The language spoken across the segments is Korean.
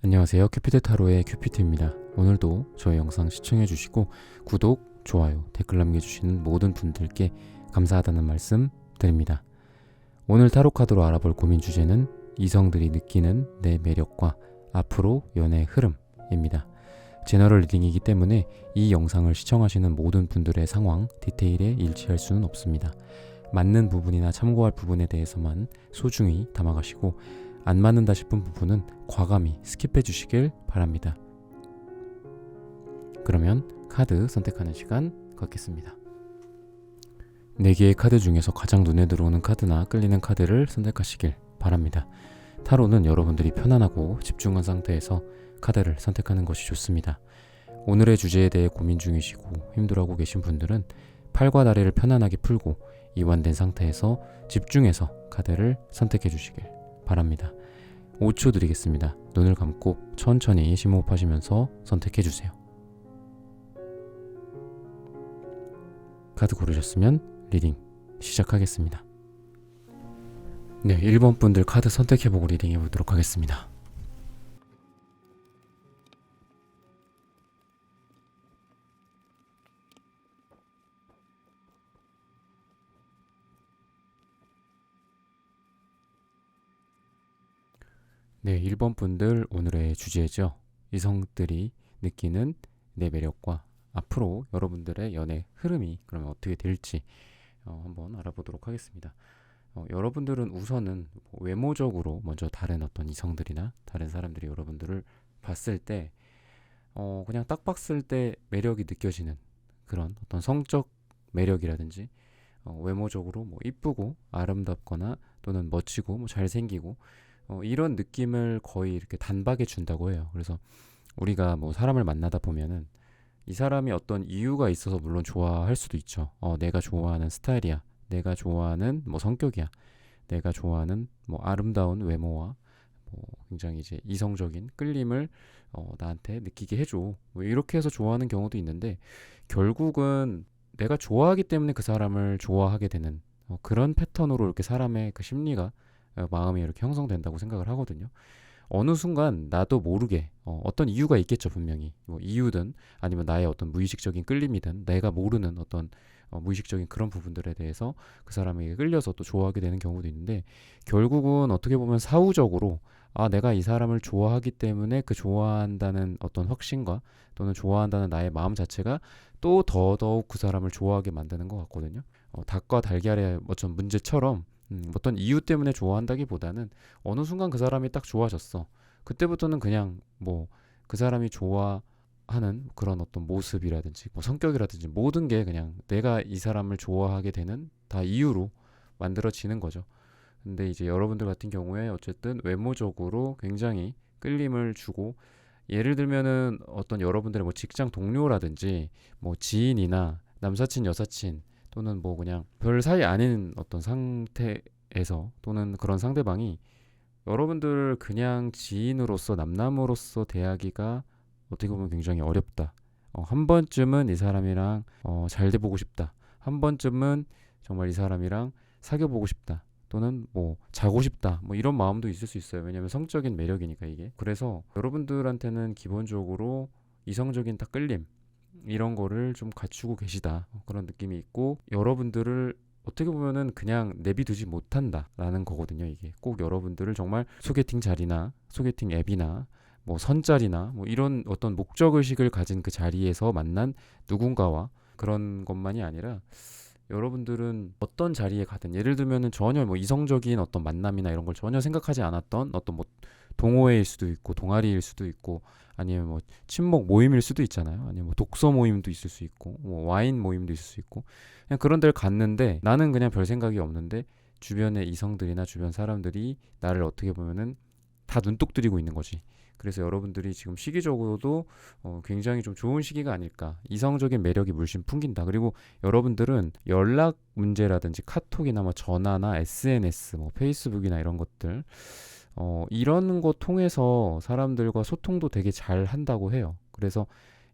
안녕하세요. 큐피드 타로의 큐피트입니다. 오늘도 저희 영상 시청해주시고 구독, 좋아요, 댓글 남겨주시는 모든 분들께 감사하다는 말씀 드립니다. 오늘 타로 카드로 알아볼 고민 주제는 이성들이 느끼는 내 매력과 앞으로 연애의 흐름입니다. 제너럴 리딩이기 때문에 이 영상을 시청하시는 모든 분들의 상황, 디테일에 일치할 수는 없습니다. 맞는 부분이나 참고할 부분에 대해서만 소중히 담아가시고 안 맞는다 싶은 부분은 과감히 스킵해 주시길 바랍니다. 그러면 카드 선택하는 시간 갖겠습니다. 4개의 카드 중에서 가장 눈에 들어오는 카드나 끌리는 카드를 선택하시길 바랍니다. 타로는 여러분들이 편안하고 집중한 상태에서 카드를 선택하는 것이 좋습니다. 오늘의 주제에 대해 고민 중이시고 힘들어하고 계신 분들은 팔과 다리를 편안하게 풀고 이완된 상태에서 집중해서 카드를 선택해 주시길 바랍니다. 5초 드리겠습니다. 눈을 감고 천천히 심호흡하시면서 선택해 주세요. 카드 고르셨으면 리딩 시작하겠습니다. 네, 1번 분들 카드 선택해보고 리딩 해보도록 하겠습니다. 네, 1번 분들 오늘의 주제죠. 이성들이 느끼는 내 매력과 앞으로 여러분들의 연애 흐름이 그러면 어떻게 될지 한번 알아보도록 하겠습니다. 여러분들은 우선은 외모적으로 먼저 다른 어떤 이성들이나 다른 사람들이 여러분들을 봤을 때 그냥 딱 봤을 때 매력이 느껴지는 그런 어떤 성적 매력이라든지 외모적으로 뭐 이쁘고 아름답거나 또는 멋지고 뭐 잘생기고 이런 느낌을 거의 이렇게 단박에 준다고 해요. 그래서 우리가 뭐 사람을 만나다 보면은 이 사람이 어떤 이유가 있어서 물론 좋아할 수도 있죠. 내가 좋아하는 스타일이야. 내가 좋아하는 뭐 성격이야. 내가 좋아하는 뭐 아름다운 외모와 뭐 굉장히 이제 이성적인 끌림을 나한테 느끼게 해줘. 뭐 이렇게 해서 좋아하는 경우도 있는데 결국은 내가 좋아하기 때문에 그 사람을 좋아하게 되는 그런 패턴으로 이렇게 사람의 그 심리가 마음이 이렇게 형성된다고 생각을 하거든요. 어느 순간 나도 모르게 어떤 이유가 있겠죠. 분명히 뭐 이유든 아니면 나의 어떤 무의식적인 끌림이든 내가 모르는 어떤 무의식적인 그런 부분들에 대해서 그 사람에게 끌려서 또 좋아하게 되는 경우도 있는데 결국은 어떻게 보면 사후적으로 내가 이 사람을 좋아하기 때문에 그 좋아한다는 어떤 확신과 또는 좋아한다는 나의 마음 자체가 또 더더욱 그 사람을 좋아하게 만드는 것 같거든요. 닭과 달걀의 어떤 문제처럼 어떤 이유 때문에 좋아한다기보다는 어느 순간 그 사람이 딱 좋아졌어. 그때부터는 그냥 뭐 그 사람이 좋아하는 그런 어떤 모습이라든지 뭐 성격이라든지 모든 게 그냥 내가 이 사람을 좋아하게 되는 다 이유로 만들어지는 거죠. 근데 이제 여러분들 같은 경우에 어쨌든 외모적으로 굉장히 끌림을 주고 예를 들면은 어떤 여러분들의 뭐 직장 동료라든지 뭐 지인이나 남사친 여사친 또는 뭐 그냥 별 사이 아닌 어떤 상태에서 또는 그런 상대방이 여러분들 그냥 지인으로서 남남으로서 대하기가 어떻게 보면 굉장히 어렵다. 한 번쯤은 이 사람이랑 잘 돼보고 싶다. 한 번쯤은 정말 이 사람이랑 사귀어보고 싶다. 또는 뭐 자고 싶다. 뭐 이런 마음도 있을 수 있어요. 왜냐면 성적인 매력이니까 이게. 그래서 여러분들한테는 기본적으로 이성적인 딱 끌림 이런 거를 좀 갖추고 계시다 그런 느낌이 있고 여러분들을 어떻게 보면은 그냥 내비두지 못한다라는 거거든요. 이게 꼭 여러분들을 정말 소개팅 자리나 소개팅 앱이나 뭐 선자리나 뭐 이런 어떤 목적 의식을 가진 그 자리에서 만난 누군가와 그런 것만이 아니라 여러분들은 어떤 자리에 가든 예를 들면은 전혀 뭐 이성적인 어떤 만남이나 이런 걸 전혀 생각하지 않았던 어떤 뭐 동호회일 수도 있고 동아리일 수도 있고 아니면 뭐 친목 모임일 수도 있잖아요. 아니면 뭐 독서 모임도 있을 수 있고 뭐 와인 모임도 있을 수 있고 그냥 그런 데를 갔는데 나는 그냥 별 생각이 없는데 주변의 이성들이나 주변 사람들이 나를 어떻게 보면은 다 눈독 들이고 있는 거지. 그래서 여러분들이 지금 시기적으로도 굉장히 좀 좋은 시기가 아닐까. 이성적인 매력이 물씬 풍긴다. 그리고 여러분들은 연락 문제라든지 카톡이나 뭐 전화나 SNS, 뭐 페이스북이나 이런 것들 이런 거 통해서 사람들과 소통도 되게 잘 한다고 해요. 그래서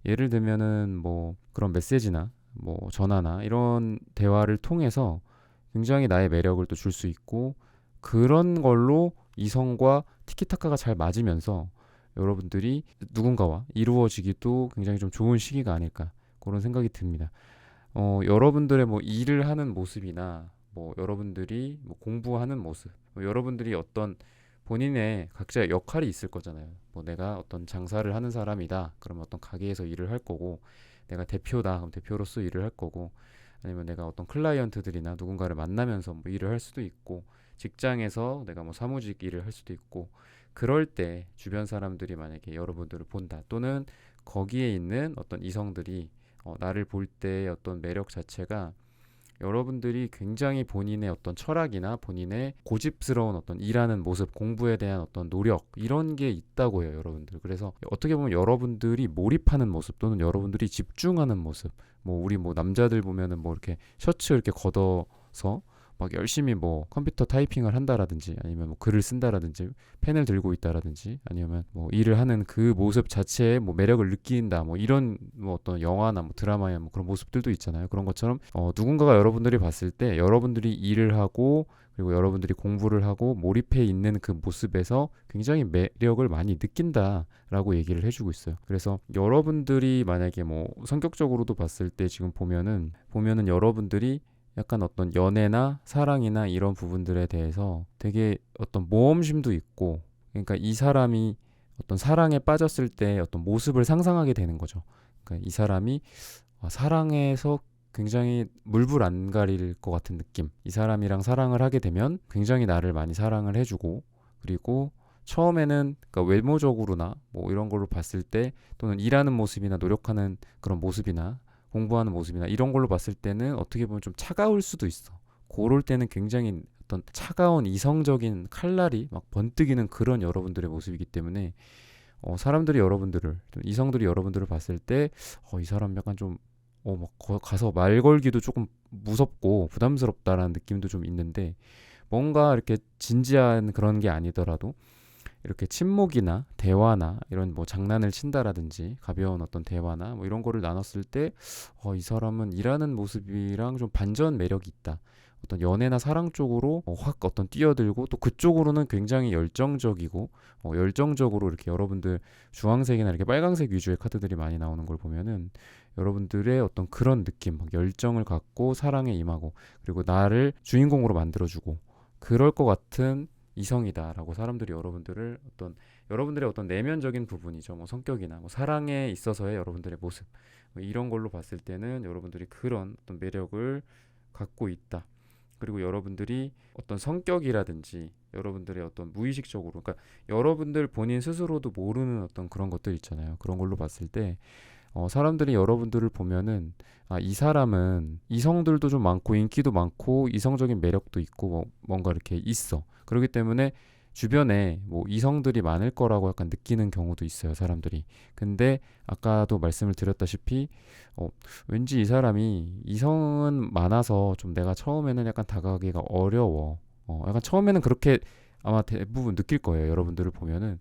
예를 들면은 뭐 그런 메시지나 뭐 전화나 이런 대화를 통해서 굉장히 나의 매력을 또 줄 수 있고 그런 걸로 이성과 티키타카가 잘 맞으면서 여러분들이 누군가와 이루어지기도 굉장히 좀 좋은 시기가 아닐까 그런 생각이 듭니다. 여러분들의 뭐 일을 하는 모습이나 뭐 여러분들이 뭐 공부하는 모습, 뭐 여러분들이 어떤 본인의 각자의 역할이 있을 거잖아요. 뭐 내가 어떤 장사를 하는 사람이다. 그러면 어떤 가게에서 일을 할 거고, 내가 대표다. 그럼 대표로서 일을 할 거고, 아니면 내가 어떤 클라이언트들이나 누군가를 만나면서 뭐 일을 할 수도 있고, 직장에서 내가 뭐 사무직 일을 할 수도 있고, 그럴 때 주변 사람들이 만약에 여러분들을 본다. 또는 거기에 있는 어떤 이성들이 나를 볼 때의 어떤 매력 자체가 여러분들이 굉장히 본인의 어떤 철학이나 본인의 고집스러운 어떤 일하는 모습, 공부에 대한 어떤 노력 이런 게 있다고 해요, 여러분들. 그래서 어떻게 보면 여러분들이 몰입하는 모습 또는 여러분들이 집중하는 모습, 뭐 우리 뭐 남자들 보면은 뭐 이렇게 셔츠 이렇게 걷어서 막 열심히 뭐 컴퓨터 타이핑을 한다라든지 아니면 뭐 글을 쓴다라든지 펜을 들고 있다라든지 아니면 뭐 일을 하는 그 모습 자체에 뭐 매력을 느낀다 뭐 이런 뭐 어떤 영화나 뭐 드라마에 뭐 그런 모습들도 있잖아요. 그런 것처럼 누군가가 여러분들이 봤을 때 여러분들이 일을 하고 그리고 여러분들이 공부를 하고 몰입해 있는 그 모습에서 굉장히 매력을 많이 느낀다라고 얘기를 해주고 있어요. 그래서 여러분들이 만약에 뭐 성격적으로도 봤을 때 지금 보면은 여러분들이 약간 어떤 연애나 사랑이나 이런 부분들에 대해서 되게 어떤 모험심도 있고, 그러니까 이 사람이 어떤 사랑에 빠졌을 때 어떤 모습을 상상하게 되는 거죠. 그러니까 이 사람이 사랑해서 굉장히 물불 안 가릴 것 같은 느낌. 이 사람이랑 사랑을 하게 되면 굉장히 나를 많이 사랑을 해주고, 그리고 처음에는 그러니까 외모적으로나 뭐 이런 걸로 봤을 때 또는 일하는 모습이나 노력하는 그런 모습이나 공부하는 모습이나 이런 걸로 봤을 때는 어떻게 보면 좀 차가울 수도 있어. 그럴 때는 굉장히 어떤 차가운 이성적인 칼날이 막 번뜩이는 그런 여러분들의 모습이기 때문에 사람들이 여러분들을 이성들이 여러분들을 봤을 때 이 사람 약간 좀 막 가서 말 걸기도 조금 무섭고 부담스럽다라는 느낌도 좀 있는데 뭔가 이렇게 진지한 그런 게 아니더라도 이렇게 침묵이나 대화나 이런 뭐 장난을 친다라든지 가벼운 어떤 대화나 뭐 이런 거를 나눴을 때 이 사람은 일하는 모습이랑 좀 반전 매력이 있다. 어떤 연애나 사랑 쪽으로 확 어떤 뛰어들고 또 그쪽으로는 굉장히 열정적이고 열정적으로 이렇게 여러분들 주황색이나 이렇게 빨강색 위주의 카드들이 많이 나오는 걸 보면은 여러분들의 어떤 그런 느낌, 막 열정을 갖고 사랑에 임하고 그리고 나를 주인공으로 만들어주고 그럴 것 같은 이성이다라고 사람들이 여러분들의 어떤 내면적인 부분이죠. 뭐 성격이나 뭐 사랑에 있어서의 여러분들의 모습 뭐 이런 걸로 봤을 때는 여러분들이 그런 어떤 매력을 갖고 있다. 그리고 여러분들이 어떤 성격이라든지 여러분들의 어떤 무의식적으로 그러니까 여러분들 본인 스스로도 모르는 어떤 그런 것들 있잖아요. 그런 걸로 봤을 때 사람들이 여러분들을 보면은 이 사람은 이성들도 좀 많고 인기도 많고 이성적인 매력도 있고 뭔가 이렇게 있어. 그렇기 때문에 주변에 뭐 이성들이 많을 거라고 약간 느끼는 경우도 있어요, 사람들이. 근데 아까도 말씀을 드렸다시피 왠지 이 사람이 이성은 많아서 좀 내가 처음에는 약간 다가가기가 어려워. 약간 처음에는 그렇게 아마 대부분 느낄 거예요, 여러분들을 보면은.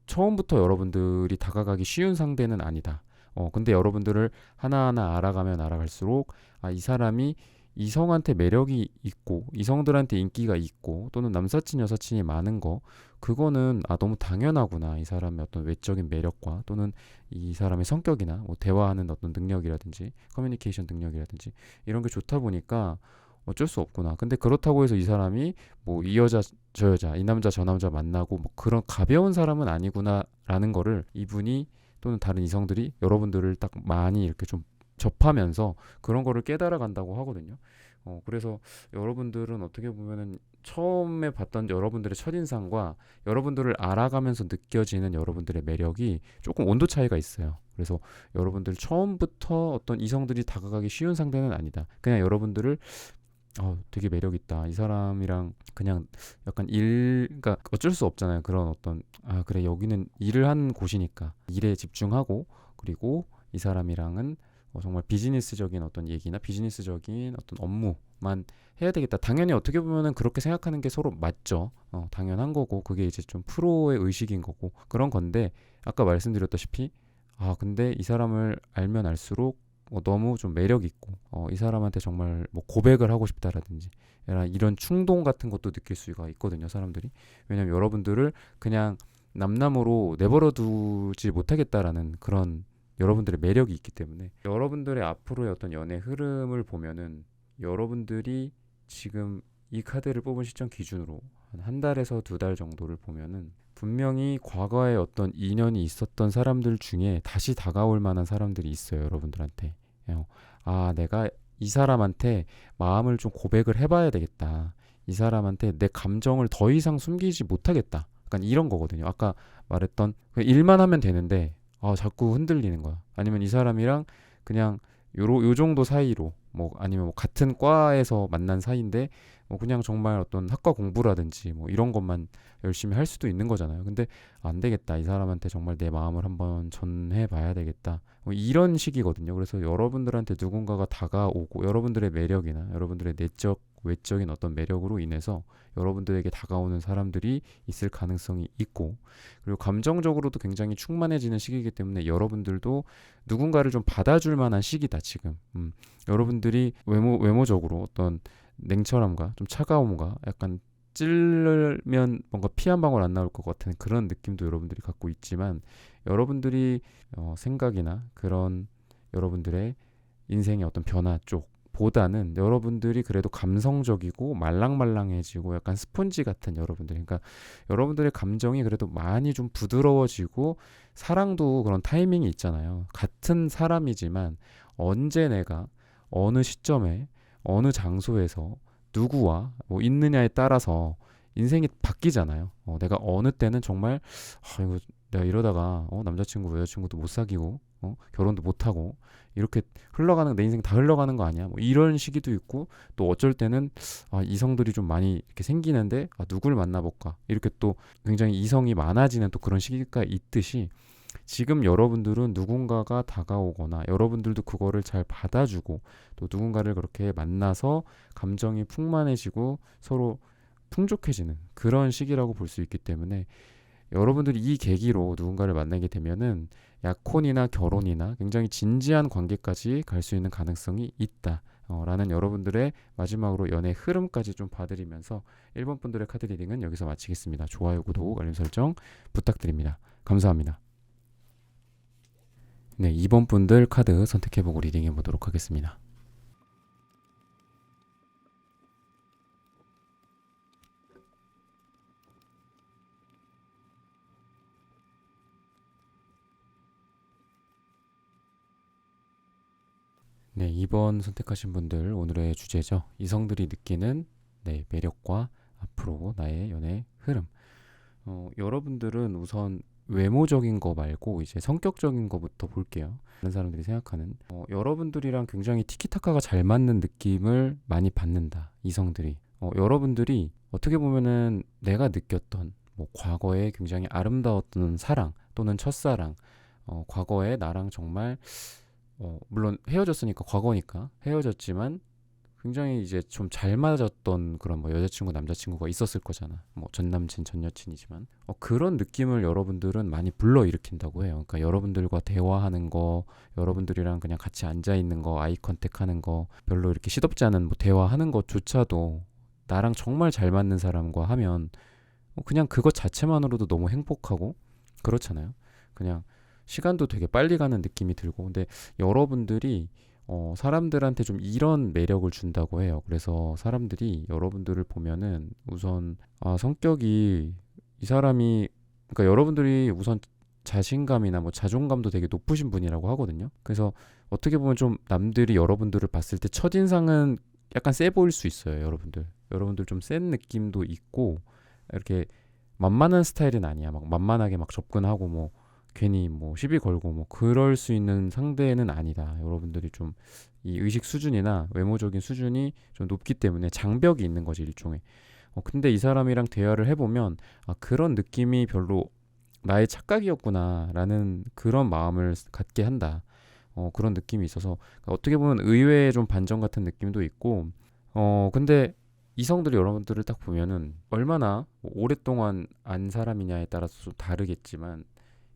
처음부터 여러분들이 다가가기 쉬운 상대는 아니다. 근데 여러분들을 하나하나 알아가면 알아갈수록 이 사람이 이성한테 매력이 있고 이성들한테 인기가 있고 또는 남사친 여사친이 많은 거 그거는 너무 당연하구나. 이 사람의 어떤 외적인 매력과 또는 이 사람의 성격이나 뭐 대화하는 어떤 능력이라든지 커뮤니케이션 능력이라든지 이런 게 좋다 보니까 어쩔 수 없구나. 근데 그렇다고 해서 이 사람이 뭐 이 여자 저 여자 이 남자 저 남자 만나고 뭐 그런 가벼운 사람은 아니구나라는 거를 이분이 또는 다른 이성들이 여러분들을 딱 많이 이렇게 좀 접하면서 그런 거를 깨달아 간다고 하거든요. 그래서 여러분들은 어떻게 보면은 처음에 봤던 여러분들의 첫인상과 여러분들을 알아가면서 느껴지는 여러분들의 매력이 조금 온도 차이가 있어요. 그래서 여러분들 처음부터 어떤 이성들이 다가가기 쉬운 상대는 아니다. 그냥 여러분들을 되게 매력 있다. 이 사람이랑 그냥 약간 그러니까 어쩔 수 없잖아요. 그런 어떤 그래 여기는 일을 하는 곳이니까 일에 집중하고 그리고 이 사람이랑은 정말 비즈니스적인 어떤 얘기나 비즈니스적인 어떤 업무만 해야 되겠다. 당연히 어떻게 보면은 그렇게 생각하는 게 서로 맞죠. 당연한 거고 그게 이제 좀 프로의 의식인 거고 그런 건데 아까 말씀드렸다시피 근데 이 사람을 알면 알수록 너무 좀 매력 있고 이 사람한테 정말 뭐 고백을 하고 싶다라든지 이런 충동 같은 것도 느낄 수가 있거든요, 사람들이. 왜냐면 여러분들을 그냥 남남으로 내버려 두지 못하겠다라는 그런 여러분들의 매력이 있기 때문에 여러분들의 앞으로의 어떤 연애 흐름을 보면은 여러분들이 지금 이 카드를 뽑은 시점 기준으로 한 달에서 2달 정도를 보면은 분명히 과거에 어떤 인연이 있었던 사람들 중에 다시 다가올 만한 사람들이 있어요, 여러분들한테. 내가 이 사람한테 마음을 좀 고백을 해봐야 되겠다. 이 사람한테 내 감정을 더 이상 숨기지 못하겠다. 약간 이런 거거든요. 아까 말했던 일만 하면 되는데 자꾸 흔들리는 거야. 아니면 이 사람이랑 그냥 요 정도 사이로 뭐 아니면 뭐 같은 과에서 만난 사이인데 뭐 그냥 정말 어떤 학과 공부라든지 뭐 이런 것만 열심히 할 수도 있는 거잖아요. 근데 안 되겠다. 이 사람한테 정말 내 마음을 한번 전해 봐야 되겠다. 뭐 이런 식이거든요. 그래서 여러분들한테 누군가가 다가오고 여러분들의 매력이나 여러분들의 내적 외적인 어떤 매력으로 인해서 여러분들에게 다가오는 사람들이 있을 가능성이 있고, 그리고 감정적으로도 굉장히 충만해지는 시기이기 때문에 여러분들도 누군가를 좀 받아줄 만한 시기다 지금. 여러분들이 외모적으로 어떤 냉철함과 좀 차가움과 약간 찌르면 뭔가 피 한 방울 안 나올 것 같은 그런 느낌도 여러분들이 갖고 있지만, 여러분들이 생각이나 그런 여러분들의 인생의 어떤 변화 쪽보다는 여러분들이 그래도 감성적이고 말랑말랑해지고 약간 스폰지 같은 여러분들, 그러니까 여러분들의 감정이 그래도 많이 좀 부드러워지고, 사랑도 그런 타이밍이 있잖아요. 같은 사람이지만 언제 내가 어느 시점에 어느 장소에서 누구와 뭐 있느냐에 따라서 인생이 바뀌잖아요. 내가 어느 때는 정말 이거 내가 이러다가 남자친구 여자친구도 못 사귀고 결혼도 못 하고 이렇게 흘러가는, 내 인생 다 흘러가는 거 아니야? 뭐 이런 시기도 있고, 또 어쩔 때는 이성들이 좀 많이 이렇게 생기는데 누굴 만나볼까? 이렇게 또 굉장히 이성이 많아지는 또 그런 시기가 있듯이, 지금 여러분들은 누군가가 다가오거나 여러분들도 그거를 잘 받아주고 또 누군가를 그렇게 만나서 감정이 풍만해지고 서로 풍족해지는 그런 시기라고 볼 수 있기 때문에, 여러분들이 이 계기로 누군가를 만나게 되면은 약혼이나 결혼이나 굉장히 진지한 관계까지 갈 수 있는 가능성이 있다. 라는 여러분들의 마지막으로 연애 흐름까지 좀 봐드리면서 1번 분들의 카드 리딩은 여기서 마치겠습니다. 좋아요, 구독, 알림 설정 부탁드립니다. 감사합니다. 네, 2번 분들 카드 선택해보고 리딩해 보도록 하겠습니다. 네, 2번 선택하신 분들 오늘의 주제죠. 이성들이 느끼는 매력과 앞으로 나의 연애 흐름. 여러분들은 우선 외모적인 거 말고 이제 성격적인 거부터 볼게요. 많은 사람들이 생각하는 여러분들이랑 굉장히 티키타카가 잘 맞는 느낌을 많이 받는다, 이성들이. 여러분들이 어떻게 보면은 내가 느꼈던 뭐 과거에 굉장히 아름다웠던 사랑 또는 첫사랑, 과거에 나랑 정말 물론 헤어졌으니까 과거니까 헤어졌지만 굉장히 이제 좀 잘 맞았던 그런 뭐 여자친구 남자친구가 있었을 거잖아. 뭐 전남친 전여친이지만 그런 느낌을 여러분들은 많이 불러일으킨다고 해요. 그러니까 여러분들과 대화하는 거, 여러분들이랑 그냥 같이 앉아 있는 거, 아이 컨택하는 거, 별로 이렇게 시덥지 않은 뭐 대화하는 것조차도 나랑 정말 잘 맞는 사람과 하면 그냥 그것 자체만으로도 너무 행복하고 그렇잖아요. 그냥 시간도 되게 빨리 가는 느낌이 들고. 근데 여러분들이 사람들한테 좀 이런 매력을 준다고 해요. 그래서 사람들이 여러분들을 보면은 우선 성격이, 이 사람이, 그러니까 여러분들이 우선 자신감이나 뭐 자존감도 되게 높으신 분이라고 하거든요. 그래서 어떻게 보면 좀 남들이 여러분들을 봤을 때 첫인상은 약간 세 보일 수 있어요. 여러분들 좀 센 느낌도 있고, 이렇게 만만한 스타일은 아니야. 막 만만하게 막 접근하고 뭐 괜히 뭐 시비 걸고 뭐 그럴 수 있는 상대는 아니다. 여러분들이 좀 이 의식 수준이나 외모적인 수준이 좀 높기 때문에 장벽이 있는 거지, 일종의. 근데 이 사람이랑 대화를 해보면 그런 느낌이 별로 나의 착각이었구나 라는 그런 마음을 갖게 한다. 그런 느낌이 있어서 어떻게 보면 의외의 좀 반전 같은 느낌도 있고, 근데 이성들이 여러분들을 딱 보면은 얼마나 뭐 오랫동안 안 사람이냐에 따라서 좀 다르겠지만,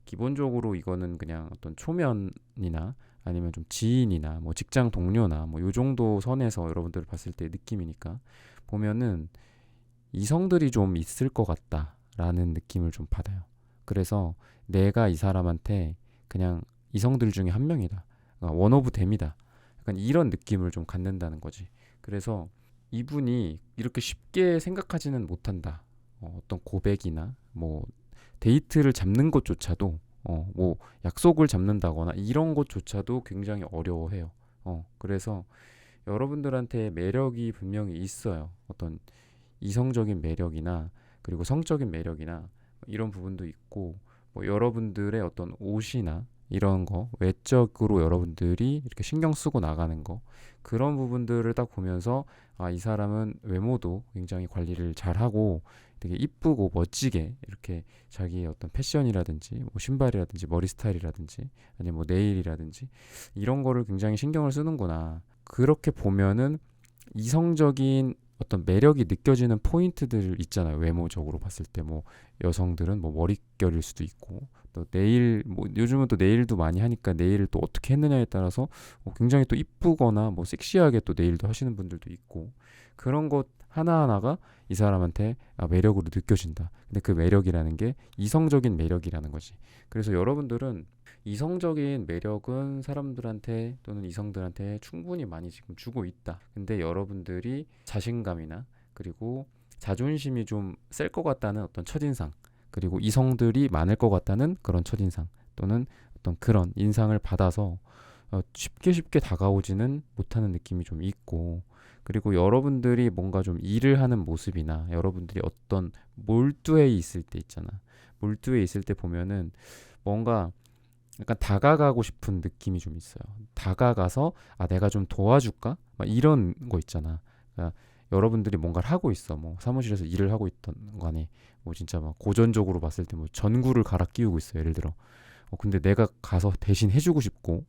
기본적으로 이거는 그냥 어떤 초면이나 아니면 좀 지인이나 뭐 직장 동료나 뭐 요 정도 선에서 여러분들을 봤을 때 느낌이니까, 보면은 이성들이 좀 있을 것 같다라는 느낌을 좀 받아요. 그래서 내가 이 사람한테 그냥 이성들 중에 한 명이다. 원 오브 댐이다. 약간 이런 느낌을 좀 갖는다는 거지. 그래서 이분이 이렇게 쉽게 생각하지는 못한다. 어떤 고백이나 뭐 데이트를 잡는 것조차도 뭐 약속을 잡는다거나 이런 것조차도 굉장히 어려워해요. 그래서 여러분들한테 매력이 분명히 있어요. 어떤 이성적인 매력이나 그리고 성적인 매력이나 이런 부분도 있고 뭐 여러분들의 어떤 옷이나 이런 거 외적으로 여러분들이 이렇게 신경 쓰고 나가는 거 그런 부분들을 딱 보면서 이 사람은 외모도 굉장히 관리를 잘하고 되게 이쁘고 멋지게 이렇게 자기의 어떤 패션이라든지 뭐 신발이라든지 머리 스타일이라든지 아니면 뭐 네일이라든지 이런 거를 굉장히 신경을 쓰는구나. 그렇게 보면은 이성적인 어떤 매력이 느껴지는 포인트들 있잖아요. 외모적으로 봤을 때 뭐 여성들은 뭐 머릿결일 수도 있고 또 네일 뭐 요즘은 또 네일도 많이 하니까 네일을 또 어떻게 했느냐에 따라서 굉장히 또 이쁘거나 뭐 섹시하게 또 네일도 하시는 분들도 있고 그런 것 하나하나가 이 사람한테 매력으로 느껴진다. 근데 그 매력이라는 게 이성적인 매력이라는 거지. 그래서 여러분들은 이성적인 매력은 사람들한테 또는 이성들한테 충분히 많이 지금 주고 있다. 근데 여러분들이 자신감이나 그리고 자존심이 좀 셀 것 같다는 어떤 첫인상 그리고 이성들이 많을 것 같다는 그런 첫인상 또는 어떤 그런 인상을 받아서 쉽게 다가오지는 못하는 느낌이 좀 있고 그리고 여러분들이 뭔가 좀 일을 하는 모습이나 여러분들이 어떤 몰두해 있을 때 있잖아. 몰두해 있을 때 보면은 뭔가 약간 다가가고 싶은 느낌이 좀 있어요. 다가가서 내가 좀 도와줄까? 막 이런 거 있잖아. 그러니까 여러분들이 뭔가를 하고 있어. 뭐 사무실에서 일을 하고 있던 간에 뭐 진짜 막 고전적으로 봤을 때 뭐 전구를 갈아 끼우고 있어. 예를 들어. 근데 내가 가서 대신 해주고 싶고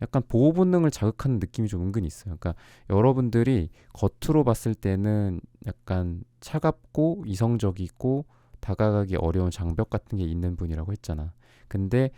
약간 보호 본능을 자극하는 느낌이 좀 은근히 있어요. 그러니까 여러분들이 겉으로 봤을 때는 약간 차갑고 이성적이고 다가가기 어려운 장벽 같은 게 있는 분이라고 했잖아. 근데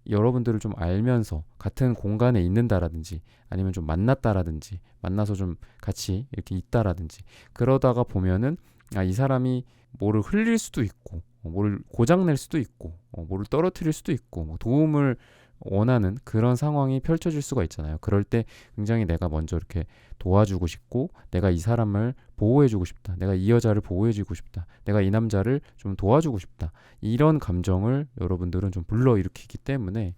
여러분들을 좀 알면서 같은 공간에 있는다라든지 아니면 좀 만났다라든지 만나서 좀 같이 이렇게 있다라든지 그러다가 보면은 이 사람이 뭐를 흘릴 수도 있고 뭐를 고장낼 수도 있고 뭐를 떨어뜨릴 수도 있고 뭐 도움을 원하는 그런 상황이 펼쳐질 수가 있잖아요. 그럴 때 굉장히 내가 먼저 이렇게 도와주고 싶고 내가 이 사람을 보호해주고 싶다. 내가 이 여자를 보호해주고 싶다. 내가 이 남자를 좀 도와주고 싶다. 이런 감정을 여러분들은 좀 불러일으키기 때문에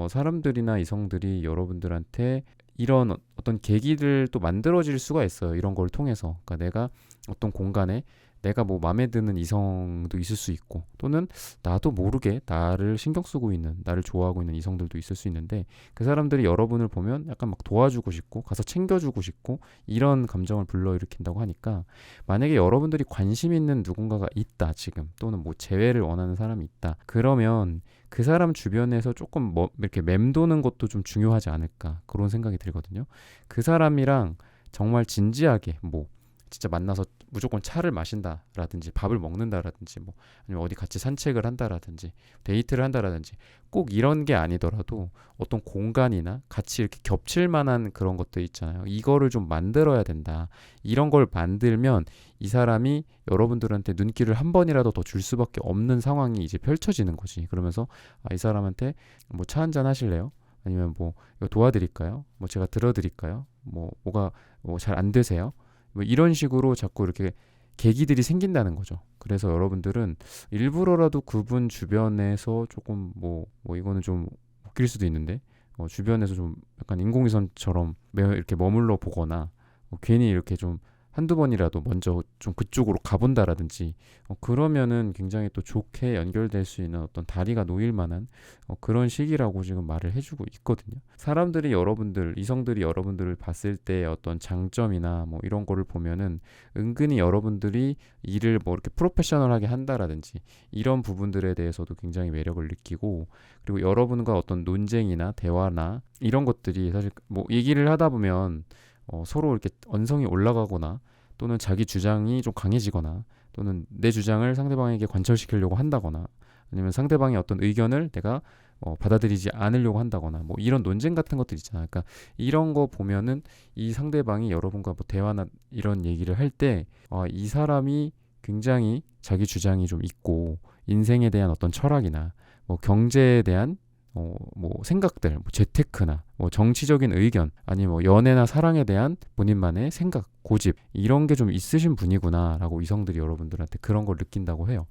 사람들이나 이성들이 여러분들한테 이런 어떤 계기를 또 만들어질 수가 있어요. 이런 걸 통해서. 그러니까 내가 어떤 공간에 내가 뭐 마음에 드는 이성도 있을 수 있고 또는 나도 모르게 나를 신경 쓰고 있는 나를 좋아하고 있는 이성들도 있을 수 있는데 그 사람들이 여러분을 보면 약간 막 도와주고 싶고 가서 챙겨주고 싶고 이런 감정을 불러일으킨다고 하니까 만약에 여러분들이 관심 있는 누군가가 있다 지금 또는 뭐 재회를 원하는 사람이 있다 그러면 그 사람 주변에서 조금 이렇게 맴도는 것도 좀 중요하지 않을까 그런 생각이 들거든요. 그 사람이랑 정말 진지하게 뭐 진짜 만나서 무조건 차를 마신다라든지 밥을 먹는다라든지 뭐 아니면 어디 같이 산책을 한다라든지 데이트를 한다라든지 꼭 이런 게 아니더라도 어떤 공간이나 같이 이렇게 겹칠 만한 그런 것들 있잖아요. 이거를 좀 만들어야 된다. 이런 걸 만들면 이 사람이 여러분들한테 눈길을 한 번이라도 더 줄 수밖에 없는 상황이 이제 펼쳐지는 거지. 그러면서 이 사람한테 뭐 차 한잔 하실래요? 아니면 뭐 이거 도와드릴까요? 뭐 제가 들어드릴까요? 뭐가 뭐 잘 안 되세요? 뭐 이런 식으로 자꾸 이렇게 계기들이 생긴다는 거죠. 그래서 여러분들은 일부러라도 그분 주변에서 조금 뭐 이거는 좀 웃길 수도 있는데 주변에서 좀 약간 인공위성처럼 이렇게 머물러 보거나 괜히 이렇게 좀 한두 번이라도 먼저 좀 그쪽으로 가본다라든지 그러면은 굉장히 또 좋게 연결될 수 있는 어떤 다리가 놓일 만한 그런 시기라고 지금 말을 해주고 있거든요. 사람들이 여러분들, 이성들이 여러분들을 봤을 때 어떤 장점이나 뭐 이런 거를 보면은 은근히 여러분들이 일을 뭐 이렇게 프로페셔널하게 한다라든지 이런 부분들에 대해서도 굉장히 매력을 느끼고 그리고 여러분과 어떤 논쟁이나 대화나 이런 것들이 사실 뭐 얘기를 하다 보면 서로 이렇게 언성이 올라가거나 또는 자기 주장이 좀 강해지거나 또는 내 주장을 상대방에게 관철시키려고 한다거나 아니면 상대방의 어떤 의견을 내가 받아들이지 않으려고 한다거나 뭐 이런 논쟁 같은 것들 있잖아요. 그러니까 이런 거 보면은 이 상대방이 여러분과 뭐 대화나 이런 얘기를 할 때 이 사람이 굉장히 자기 주장이 좀 있고 인생에 대한 어떤 철학이나 뭐 경제에 대한 뭐 생각들, 뭐 재테크나 뭐 정치적인 의견, 아니 뭐 연애나 사랑에 대한 본인만의 생각, 고집 이런 게 좀 있으신 분이구나라고 이성들이 여러분들한테 그런 걸 느낀다고 해요.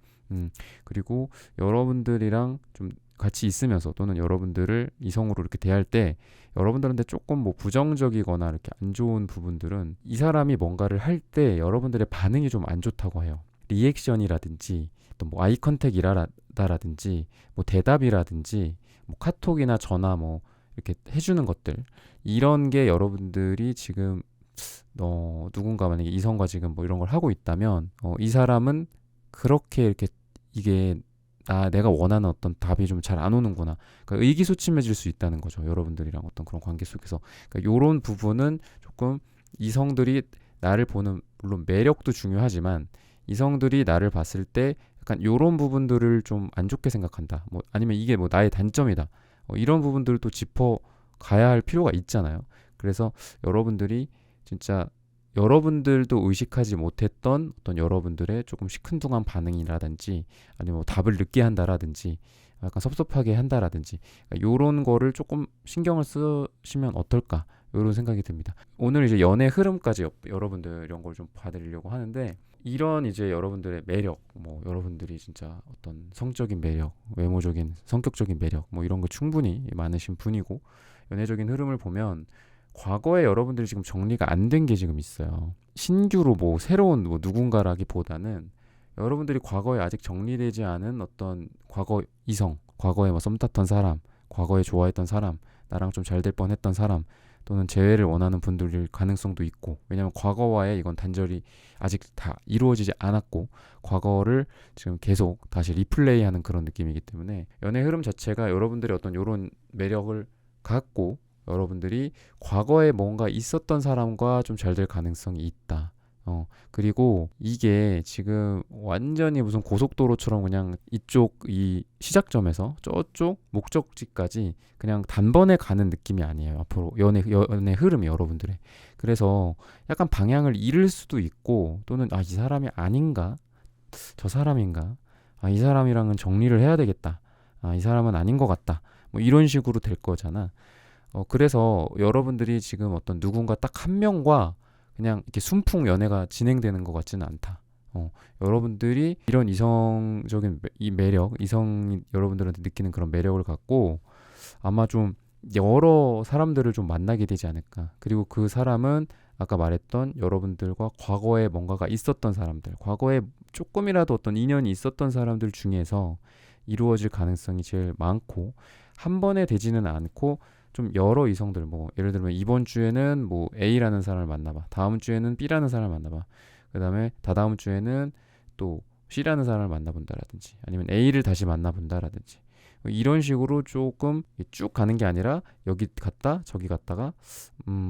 그리고 여러분들이랑 좀 같이 있으면서 또는 여러분들을 이성으로 이렇게 대할 때 여러분들한테 조금 뭐 부정적이거나 이렇게 안 좋은 부분들은 이 사람이 뭔가를 할 때 여러분들의 반응이 좀 안 좋다고 해요. 리액션이라든지 또 뭐 아이 컨택이라든지 뭐 대답이라든지 뭐 카톡이나 전화 뭐 이렇게 해주는 것들 이런 게 여러분들이 지금 누군가 만약에 이성과 지금 뭐 이런 걸 하고 있다면 이 사람은 그렇게 이렇게 이게 내가 원하는 어떤 답이 좀 잘 안 오는구나. 그러니까 의기소침해질 수 있다는 거죠. 여러분들이랑 어떤 그런 관계 속에서. 그러니까 요런 부분은 조금 이성들이 나를 보는 물론 매력도 중요하지만 이성들이 나를 봤을 때 약간 요런 부분들을 좀 안 좋게 생각한다. 뭐 아니면 이게 뭐 나의 단점이다. 이런 부분들도 짚어 가야 할 필요가 있잖아요. 그래서 여러분들이 진짜 여러분들도 의식하지 못했던 어떤 여러분들의 조금 시큰둥한 반응이라든지 아니면 뭐 답을 늦게 한다라든지 약간 섭섭하게 한다라든지 요런 거를 조금 신경을 쓰시면 어떨까 요런 생각이 듭니다. 오늘 이제 연애 흐름까지 여러분들 이런 걸 좀 봐드리려고 하는데 이런 이제 여러분들의 매력 뭐 여러분들이 진짜 어떤 성적인 매력 외모적인 성격적인 매력 뭐 이런 거 충분히 많으신 분이고 연애적인 흐름을 보면 과거에 여러분들이 지금 정리가 안 된 게 지금 있어요. 신규로 뭐 새로운 뭐 누군가라기보다는 여러분들이 과거에 아직 정리되지 않은 어떤 과거 이성, 과거에 뭐 썸 탔던 사람, 과거에 좋아했던 사람, 나랑 좀 잘 될 뻔했던 사람 또는 재회를 원하는 분들일 가능성도 있고 왜냐면 과거와의 이건 단절이 아직 다 이루어지지 않았고 과거를 지금 계속 다시 리플레이하는 그런 느낌이기 때문에 연애 흐름 자체가 여러분들의 어떤 이런 매력을 갖고 여러분들이 과거에 뭔가 있었던 사람과 좀 잘 될 가능성이 있다. 그리고 이게 지금 완전히 무슨 고속도로처럼 그냥 이쪽 이 시작점에서 저쪽 목적지까지 그냥 단번에 가는 느낌이 아니에요. 앞으로 연애 흐름이 여러분들의. 그래서 약간 방향을 잃을 수도 있고 또는 이 사람이 아닌가? 저 사람인가? 이 사람이랑은 정리를 해야 되겠다. 이 사람은 아닌 것 같다. 뭐 이런 식으로 될 거잖아. 그래서 여러분들이 지금 어떤 누군가 딱 한 명과 그냥 이렇게 순풍 연애가 진행되는 것 같지는 않다. 여러분들이 이런 이성적인 이 매력, 이성이 여러분들한테 느끼는 그런 매력을 갖고 아마 좀 여러 사람들을 좀 만나게 되지 않을까. 그리고 그 사람은 아까 말했던 여러분들과 과거에 뭔가가 있었던 사람들, 과거에 조금이라도 어떤 인연이 있었던 사람들 중에서 이루어질 가능성이 제일 많고 한 번에 되지는 않고 좀 여러 이성들 뭐 예를 들면 이번 주에는 뭐 A라는 사람을 만나봐 다음 주에는 B라는 사람을 만나봐 그 다음에 다다음 주에는 또 C라는 사람을 만나본다라든지 아니면 A를 다시 만나본다라든지 뭐 이런 식으로 조금 쭉 가는 게 아니라 여기 갔다 저기 갔다가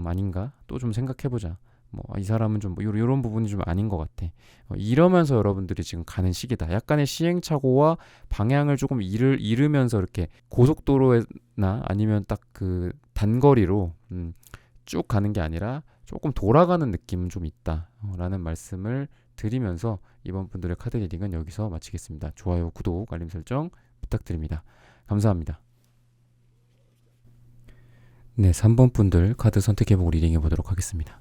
아닌가 또 좀 생각해보자 뭐 이 사람은 좀 뭐 이런 부분이 좀 아닌 것 같아 이러면서 여러분들이 지금 가는 시기다 약간의 시행착오와 방향을 조금 잃으면서 이렇게 고속도로나 아니면 딱 그 단거리로 쭉 가는 게 아니라 조금 돌아가는 느낌은 좀 있다 라는 말씀을 드리면서 이번 분들의 카드 리딩은 여기서 마치겠습니다. 좋아요, 구독, 알림 설정 부탁드립니다. 감사합니다. 네, 3번 분들 카드 선택해보고 리딩해 보도록 하겠습니다.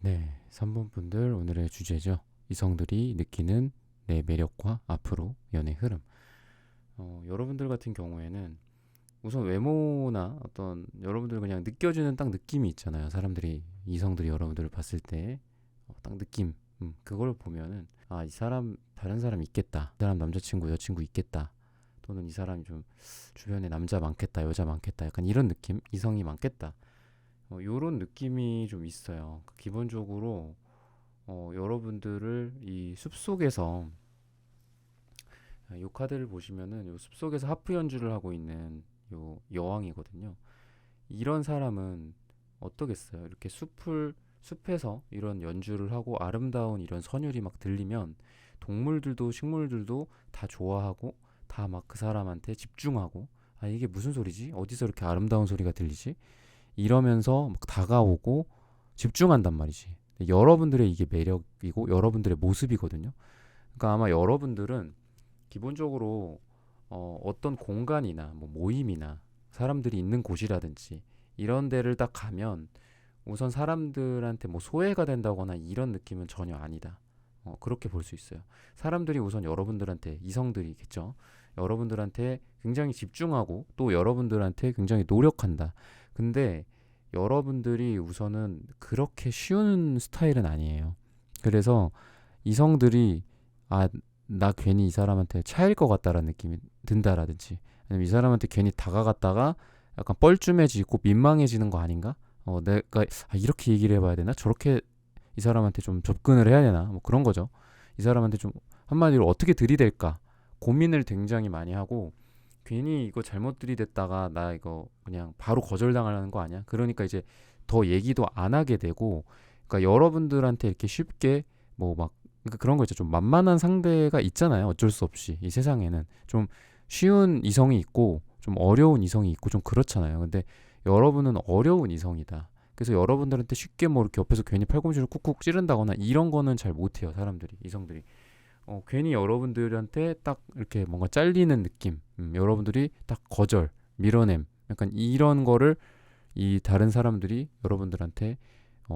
네, 3번 분들 오늘의 주제죠. 이성들이 느끼는 내 매력과 앞으로 연애 흐름. 여러분들 같은 경우에는 우선 외모나 어떤 여러분들 그냥 느껴지는 딱 느낌이 있잖아요. 사람들이 이성들이 여러분들을 봤을 때 딱 느낌 그걸 보면은 이 사람 다른 사람 있겠다. 이 사람 남자친구 여자친구 있겠다. 또는 이 사람이 좀 주변에 남자 많겠다 여자 많겠다 약간 이런 느낌 이성이 많겠다. 요런 느낌이 좀 있어요. 기본적으로 여러분들을 이 숲속에서 요 카드를 보시면은 요 숲속에서 하프 연주를 하고 있는 요 여왕이거든요. 이런 사람은 어떠겠어요? 이렇게 숲에서 이런 연주를 하고 아름다운 이런 선율이 막 들리면 동물들도 식물들도 다 좋아하고 다 막 그 사람한테 집중하고 아, 이게 무슨 소리지? 어디서 이렇게 아름다운 소리가 들리지? 이러면서 막 다가오고 집중한단 말이지. 여러분들의 이게 매력이고 여러분들의 모습이거든요. 그러니까 아마 여러분들은 기본적으로 어떤 공간이나 뭐 모임이나 사람들이 있는 곳이라든지 이런 데를 딱 가면 우선 사람들한테 뭐 소외가 된다거나 이런 느낌은 전혀 아니다. 그렇게 볼 수 있어요. 사람들이 우선 여러분들한테, 이성들이겠죠. 여러분들한테 굉장히 집중하고 또 여러분들한테 굉장히 노력한다. 근데 여러분들이 우선은 그렇게 쉬운 스타일은 아니에요. 그래서 이성들이 아, 나 괜히 이 사람한테 차일 것 같다라는 느낌이 든다라든지 아니면 이 사람한테 괜히 다가갔다가 약간 뻘쭘해지고 민망해지는 거 아닌가? 내가 이렇게 얘기를 해봐야 되나? 저렇게 이 사람한테 좀 접근을 해야 되나? 뭐 그런 거죠. 이 사람한테 좀 한마디로 어떻게 들이댈까? 고민을 굉장히 많이 하고 괜히 이거 잘못 들이댔다가 나 이거 그냥 바로 거절당하는 거 아니야? 그러니까 이제 더 얘기도 안 하게 되고 그러니까 여러분들한테 이렇게 쉽게 뭐막 그러니까 그런 거 있죠. 좀 만만한 상대가 있잖아요. 어쩔 수 없이 이 세상에는 좀 쉬운 이성이 있고 좀 어려운 이성이 있고 좀 그렇잖아요. 근데 여러분은 어려운 이성이다. 그래서 여러분들한테 쉽게 뭐 이렇게 옆에서 괜히 팔꿈치를 쿡쿡 찌른다거나 이런 거는 잘 못해요. 사람들이 이성들이 괜히 여러분들한테 딱 이렇게 뭔가 잘리는 느낌, 여러분들이 딱 거절, 밀어냄, 약간 이런 거를 이 다른 사람들이 여러분들한테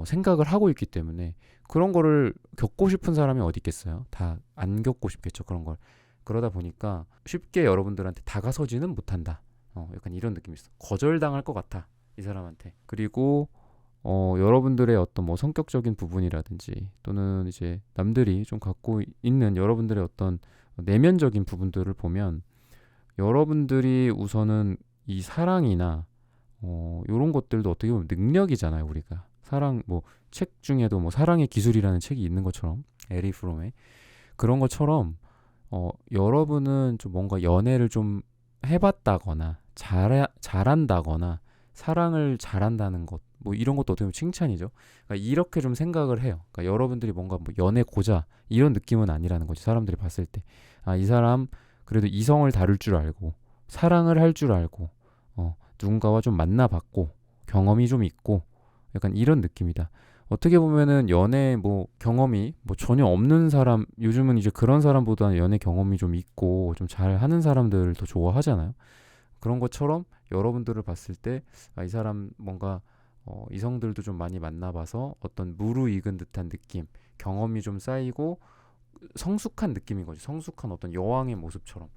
생각을 하고 있기 때문에 그런 거를 겪고 싶은 사람이 어디 있겠어요? 다 안 겪고 싶겠죠, 그런 걸. 그러다 보니까 쉽게 여러분들한테 다가서지는 못한다. 약간 이런 느낌이 있어. 거절당할 것 같아, 이 사람한테. 그리고 여러분들의 어떤 뭐 성격적인 부분이라든지 또는 이제 남들이 좀 갖고 있는 여러분들의 어떤 내면적인 부분들을 보면 여러분들이 우선은 이 사랑이나 요런 것들도 어떻게 보면 능력이잖아요, 우리가. 사랑 뭐 책 중에도 뭐 사랑의 기술이라는 책이 있는 것처럼 에리 프롬의 그런 것처럼 여러분은 좀 뭔가 연애를 좀 해봤다거나 잘한다거나 사랑을 잘한다는 것 뭐 이런 것도 어떻게 보면 칭찬이죠. 그러니까 이렇게 좀 생각을 해요. 그러니까 여러분들이 뭔가 뭐 연애 고자 이런 느낌은 아니라는 거지. 사람들이 봤을 때 이 사람 그래도 이성을 다룰 줄 알고 사랑을 할 줄 알고 누군가와 좀 만나봤고 경험이 좀 있고 약간 이런 느낌이다. 어떻게 보면은 연애 뭐 경험이 뭐 전혀 없는 사람 요즘은 이제 그런 사람보다는 연애 경험이 좀 있고 좀 잘하는 사람들을 더 좋아하잖아요. 그런 것처럼 여러분들을 봤을 때 이 사람 뭔가 이성들도 좀 많이 만나봐서 어떤 무르익은 듯한 느낌, 경험이 좀 쌓이고 성숙한 느낌인 거죠. 성숙한 어떤 여왕의 모습처럼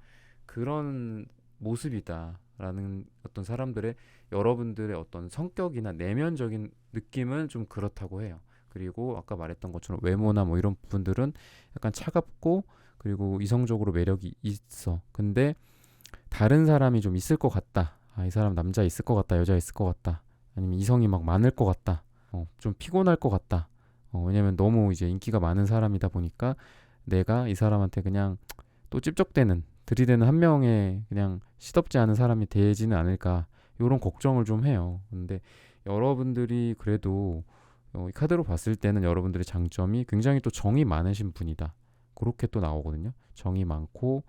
그런 모습이다라는 어떤 사람들의 여러분들의 어떤 성격이나 내면적인 느낌은 좀 그렇다고 해요. 그리고 아까 말했던 것처럼 외모나 뭐 이런 부분들은 약간 차갑고 그리고 이성적으로 매력이 있어. 근데 다른 사람이 좀 있을 것 같다. 이 사람 남자 있을 것 같다. 여자 있을 것 같다. 아니면 이성이 막 많을 것 같다. 좀 피곤할 것 같다. 왜냐면 너무 이제 인기가 많은 사람이다 보니까 내가 이 사람한테 그냥 또 찝적대는 들이대는 한 명의 그냥 시덥지 않은 사람이 되지는 않을까 이런 걱정을 좀 해요. 근데 여러분들이 그래도 이 카드로 봤을 때는 여러분들의 장점이 굉장히 또 정이 많으신 분이다. 그렇게 또 나오거든요. 정이 많고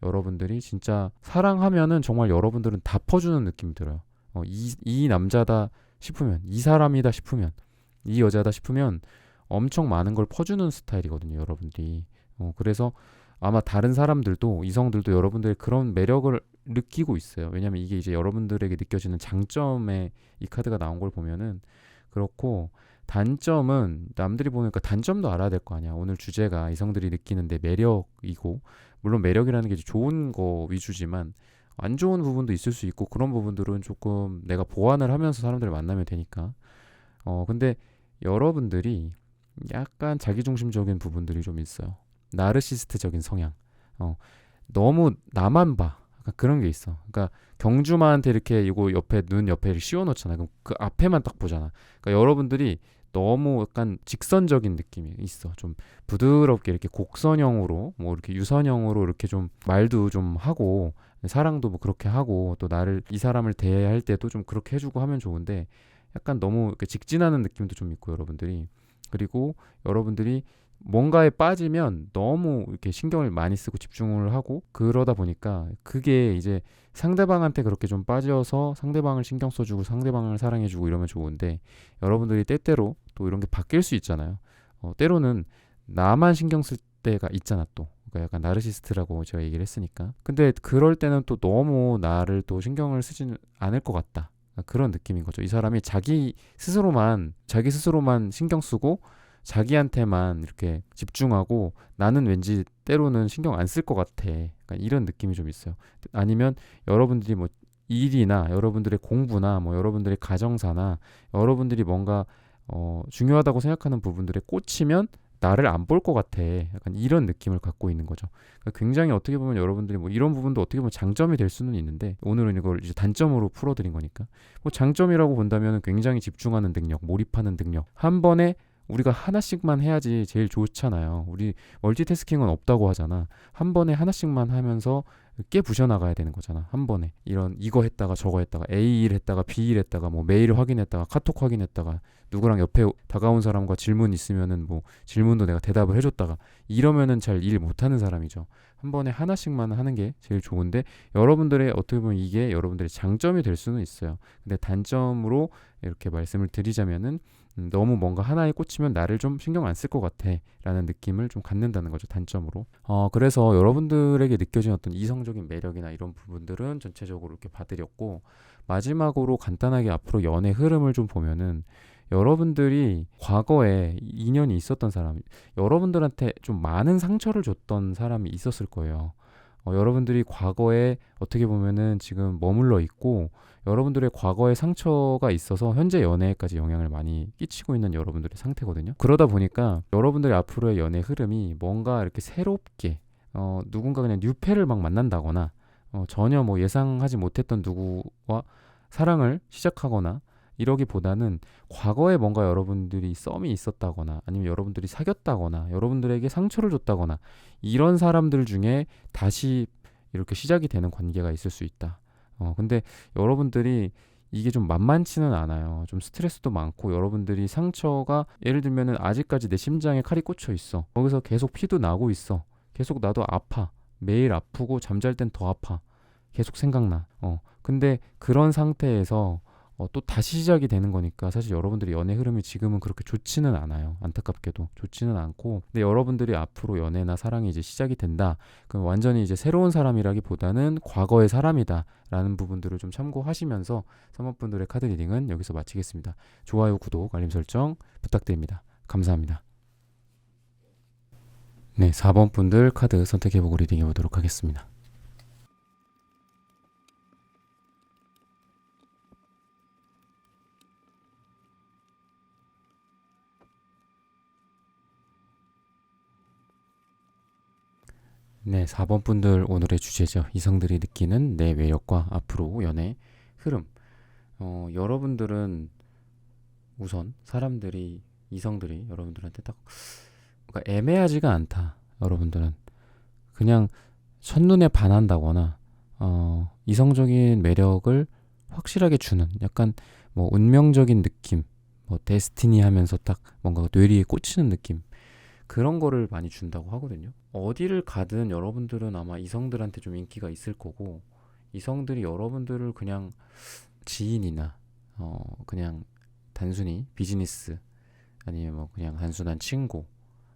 여러분들이 진짜 사랑하면은 정말 여러분들은 다 퍼주는 느낌이 들어요. 이 남자다 싶으면 이 사람이다 싶으면 이 여자다 싶으면 엄청 많은 걸 퍼주는 스타일이거든요. 여러분들이. 그래서 아마 다른 사람들도 이성들도 여러분들의 그런 매력을 느끼고 있어요. 왜냐면 이게 이제 여러분들에게 느껴지는 장점에 이 카드가 나온 걸 보면은 그렇고 단점은 남들이 보니까 단점도 알아야 될 거 아니야. 오늘 주제가 이성들이 느끼는 내 매력이고 물론 매력이라는 게 좋은 거 위주지만 안 좋은 부분도 있을 수 있고 그런 부분들은 조금 내가 보완을 하면서 사람들을 만나면 되니까. 근데 여러분들이 약간 자기중심적인 부분들이 좀 있어요. 나르시스트적인 성향. 너무 나만 봐. 약간 그런 게 있어. 그러니까 경주마한테 이렇게 이거 옆에 눈 옆에 이렇게 씌워놓잖아. 그럼 그 앞에만 딱 보잖아. 그러니까 여러분들이 너무 약간 직선적인 느낌이 있어. 좀 부드럽게 이렇게 곡선형으로 뭐 이렇게 유선형으로 이렇게 좀 말도 좀 하고 사랑도 뭐 그렇게 하고 또 나를 이 사람을 대할 때도 좀 그렇게 해주고 하면 좋은데 약간 너무 직진하는 느낌도 좀 있고 여러분들이 그리고 여러분들이 뭔가에 빠지면 너무 이렇게 신경을 많이 쓰고 집중을 하고 그러다 보니까 그게 이제 상대방한테 그렇게 좀 빠져서 상대방을 신경 써주고 상대방을 사랑해주고 이러면 좋은데 여러분들이 때때로 또 이런 게 바뀔 수 있잖아요. 때로는 나만 신경 쓸 때가 있잖아 또. 그러니까 약간 나르시스트라고 제가 얘기를 했으니까. 근데 그럴 때는 또 너무 나를 또 신경을 쓰지는 않을 것 같다. 그런 느낌인 거죠. 이 사람이 자기 스스로만 신경 쓰고 자기한테만 이렇게 집중하고 나는 왠지 때로는 신경 안 쓸 것 같아. 약간 이런 느낌이 좀 있어요. 아니면 여러분들이 뭐 일이나 여러분들의 공부나 뭐 여러분들의 가정사나 여러분들이 뭔가 중요하다고 생각하는 부분들에 꽂히면 나를 안 볼 것 같아. 약간 이런 느낌을 갖고 있는 거죠. 그러니까 굉장히 어떻게 보면 여러분들이 뭐 이런 부분도 어떻게 보면 장점이 될 수는 있는데 오늘은 이걸 이제 단점으로 풀어드린 거니까 뭐 장점이라고 본다면 굉장히 집중하는 능력, 몰입하는 능력 한 번에 우리가 하나씩만 해야지 제일 좋잖아요. 우리 멀티태스킹은 없다고 하잖아. 한 번에 하나씩만 하면서 깨 부셔나가야 되는 거잖아. 한 번에 이거 했다가 저거 했다가 A 일 했다가 B 일 했다가 뭐 메일 확인했다가 카톡 확인했다가 누구랑 옆에 다가온 사람과 질문 있으면은 뭐 질문도 내가 대답을 해줬다가 이러면은 잘 일 못하는 사람이죠. 한 번에 하나씩만 하는 게 제일 좋은데 여러분들의 어떻게 보면 이게 여러분들의 장점이 될 수는 있어요. 근데 단점으로 이렇게 말씀을 드리자면은 너무 뭔가 하나에 꽂히면 나를 좀 신경 안 쓸 것 같아 라는 느낌을 좀 갖는다는 거죠, 단점으로. 그래서 여러분들에게 느껴진 어떤 이성적인 매력이나 이런 부분들은 전체적으로 이렇게 봐드렸고 마지막으로 간단하게 앞으로 연애 흐름을 좀 보면은 여러분들이 과거에 인연이 있었던 사람, 여러분들한테 좀 많은 상처를 줬던 사람이 있었을 거예요. 여러분들이 과거에 어떻게 보면은 지금 머물러 있고 여러분들의 과거의 상처가 있어서 현재 연애에까지 영향을 많이 끼치고 있는 여러분들의 상태거든요. 그러다 보니까 여러분들의 앞으로의 연애 흐름이 뭔가 이렇게 새롭게 누군가 그냥 뉴페를 막 만난다거나 전혀 뭐 예상하지 못했던 누구와 사랑을 시작하거나 이러기보다는 과거에 뭔가 여러분들이 썸이 있었다거나 아니면 여러분들이 사귀었다거나 여러분들에게 상처를 줬다거나 이런 사람들 중에 다시 이렇게 시작이 되는 관계가 있을 수 있다. 근데 여러분들이 이게 좀 만만치는 않아요. 좀 스트레스도 많고 여러분들이 상처가 예를 들면은 아직까지 내 심장에 칼이 꽂혀 있어. 거기서 계속 피도 나고 있어. 계속 나도 아파. 매일 아프고 잠잘 땐 더 아파. 계속 생각나. 근데 그런 상태에서 또 다시 시작이 되는 거니까 사실 여러분들이 연애 흐름이 지금은 그렇게 좋지는 않아요. 안타깝게도 좋지는 않고 근데 여러분들이 앞으로 연애나 사랑이 이제 시작이 된다. 그럼 완전히 이제 새로운 사람이라기보다는 과거의 사람이다 라는 부분들을 좀 참고하시면서 3번분들의 카드 리딩은 여기서 마치겠습니다. 좋아요, 구독, 알림 설정 부탁드립니다. 감사합니다. 네, 4번 분들 카드 선택해보고 리딩해 보도록 하겠습니다. 네, 4번 분들 오늘의 주제죠. 이성들이 느끼는 내 매력과 앞으로 연애 흐름. 여러분들은 우선 이성들이 여러분들한테 딱 그러니까 애매하지가 않다. 여러분들은 그냥 첫눈에 반한다거나 이성적인 매력을 확실하게 주는 약간 뭐 운명적인 느낌, 뭐 데스티니 하면서 딱 뭔가 뇌리에 꽂히는 느낌 그런 거를 많이 준다고 하거든요. 어디를 가든 여러분들은 아마 이성들한테 좀 인기가 있을 거고 이성들이 여러분들을 그냥 지인이나 그냥 단순히 비즈니스 아니면 뭐 그냥 단순한 친구,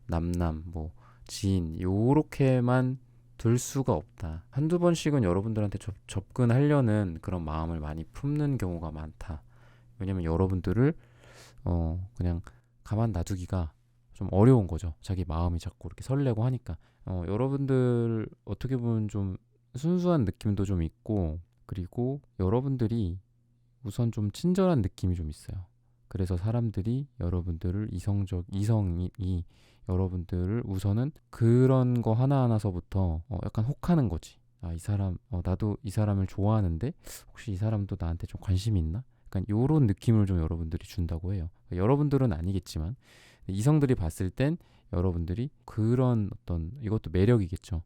남남, 뭐 지인 요렇게만 둘 수가 없다. 한두 번씩은 여러분들한테 접근하려는 그런 마음을 많이 품는 경우가 많다. 왜냐면 여러분들을 그냥 가만 놔두기가 좀 어려운 거죠. 자기 마음이 자꾸 이렇게 설레고 하니까. 여러분들 어떻게 보면 좀 순수한 느낌도 좀 있고 그리고 여러분들이 우선 좀 친절한 느낌이 좀 있어요. 그래서 사람들이 여러분들을 이성이 여러분들을 우선은 그런 거 하나하나서부터 약간 혹하는 거지. 이 사람 나도 이 사람을 좋아하는데 혹시 이 사람도 나한테 좀 관심이 있나? 약간 요런 느낌을 좀 여러분들이 준다고 해요. 여러분들은 아니겠지만 이성들이 봤을 땐 여러분들이 그런 어떤 이것도 매력이겠죠.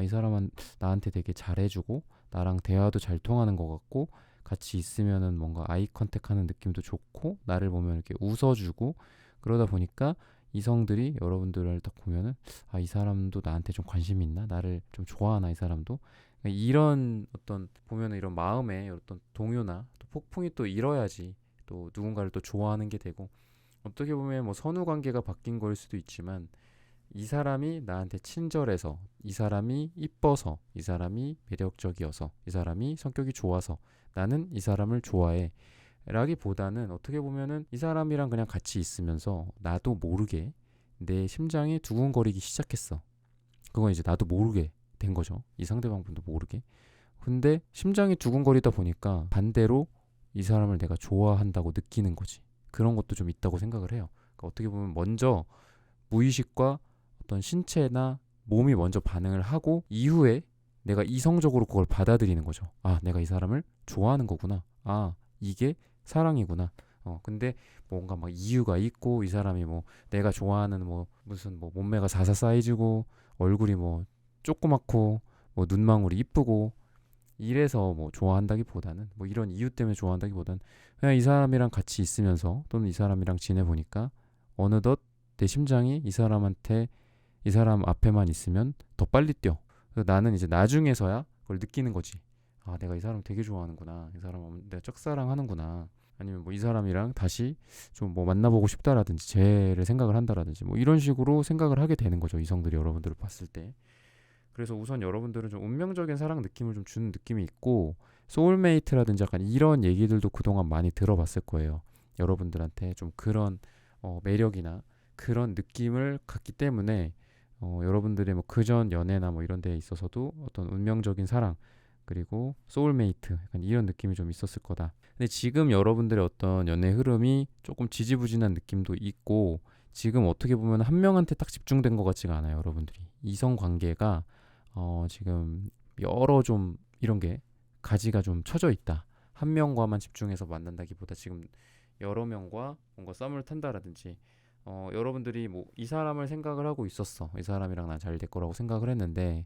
이 사람은 나한테 되게 잘해주고 나랑 대화도 잘 통하는 것 같고 같이 있으면은 뭔가 아이 컨택하는 느낌도 좋고 나를 보면 이렇게 웃어주고 그러다 보니까 이성들이 여러분들을 딱 보면은 이 사람도 나한테 좀 관심이 있나? 나를 좀 좋아하나 이 사람도? 그러니까 이런 어떤 보면은 이런 마음에 어떤 동요나 또 폭풍이 또 일어야지 또 누군가를 또 좋아하는 게 되고 어떻게 보면 뭐 선후 관계가 바뀐 거일 수도 있지만 이 사람이 나한테 친절해서 이 사람이 이뻐서 이 사람이 매력적이어서 이 사람이 성격이 좋아서 나는 이 사람을 좋아해 라기보다는 어떻게 보면은 이 사람이랑 그냥 같이 있으면서 나도 모르게 내 심장이 두근거리기 시작했어. 그건 이제 나도 모르게 된 거죠. 이 상대방분도 모르게. 근데 심장이 두근거리다 보니까 반대로 이 사람을 내가 좋아한다고 느끼는 거지. 그런 것도 좀 있다고 생각을 해요. 그러니까 어떻게 보면 먼저 무의식과 어떤 신체나 몸이 먼저 반응을 하고 이후에 내가 이성적으로 그걸 받아들이는 거죠. 내가 이 사람을 좋아하는 거구나. 이게 사랑이구나. 근데 뭔가 막 이유가 있고 이 사람이 뭐 내가 좋아하는 뭐 무슨 뭐 몸매가 44 사이즈고 얼굴이 뭐 조그맣고 뭐 눈망울이 이쁘고 이래서 뭐 좋아한다기보다는 뭐 이런 이유 때문에 좋아한다기보다는 그냥 이 사람이랑 같이 있으면서 또는 이 사람이랑 지내보니까 어느덧 내 심장이 이 사람 앞에만 있으면 더 빨리 뛰어. 그래서 나는 이제 나중에서야 그걸 느끼는 거지. 내가 이 사람 되게 좋아하는구나. 이 사람 내가 짝사랑하는구나. 아니면 뭐 이 사람이랑 다시 좀 뭐 만나보고 싶다라든지 쟤를 생각을 한다라든지 뭐 이런 식으로 생각을 하게 되는 거죠. 이성들이 여러분들을 봤을 때. 그래서 우선 여러분들은 좀 운명적인 사랑 느낌을 좀 주는 느낌이 있고 소울메이트라든지 약간 이런 얘기들도 그동안 많이 들어봤을 거예요. 여러분들한테 좀 그런 매력이나 그런 느낌을 갖기 때문에 여러분들의 뭐 그전 연애나 뭐 이런 데에 있어서도 어떤 운명적인 사랑 그리고 소울메이트 약간 이런 느낌이 좀 있었을 거다. 근데 지금 여러분들의 어떤 연애 흐름이 조금 지지부진한 느낌도 있고 지금 어떻게 보면 한 명한테 딱 집중된 것 같지가 않아요, 여러분들이. 이성 관계가 지금 여러 좀 이런 게 가지가 좀 쳐져 있다. 한 명과만 집중해서 만난다기보다 지금 여러 명과 뭔가 썸을 탄다라든지 여러분들이 뭐 이 사람을 생각을 하고 있었어. 이 사람이랑 난 잘 될 거라고 생각을 했는데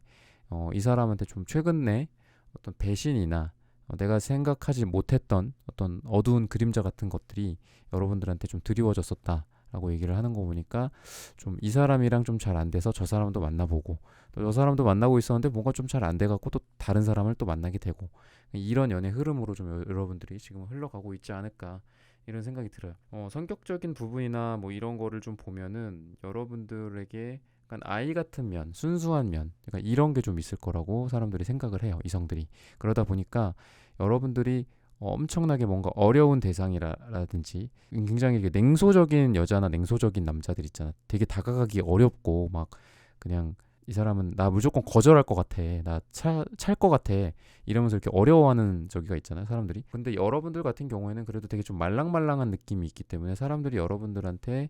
이 사람한테 좀 최근에 어떤 배신이나 내가 생각하지 못했던 어떤 어두운 그림자 같은 것들이 여러분들한테 좀 드리워졌었다. 라고 얘기를 하는 거 보니까 좀 이 사람이랑 좀 잘 안 돼서 저 사람도 만나보고 또 저 사람도 만나고 있었는데 뭔가 좀 잘 안 돼갖고 또 다른 사람을 또 만나게 되고 이런 연애 흐름으로 좀 여러분들이 지금 흘러가고 있지 않을까 이런 생각이 들어요. 성격적인 부분이나 뭐 이런 거를 좀 보면은 여러분들에게 약간 아이 같은 면, 순수한 면, 약간 이런 게 좀 있을 거라고 사람들이 생각을 해요. 이성들이. 그러다 보니까 여러분들이 엄청나게 뭔가 어려운 대상이라든지 굉장히 냉소적인 여자나 냉소적인 남자들 있잖아. 되게 다가가기 어렵고 막 그냥 이 사람은 나 무조건 거절할 것 같아. 나 찰 것 같아. 이러면서 이렇게 어려워하는 저기가 있잖아요. 사람들이. 근데 여러분들 같은 경우에는 그래도 되게 좀 말랑말랑한 느낌이 있기 때문에 사람들이 여러분들한테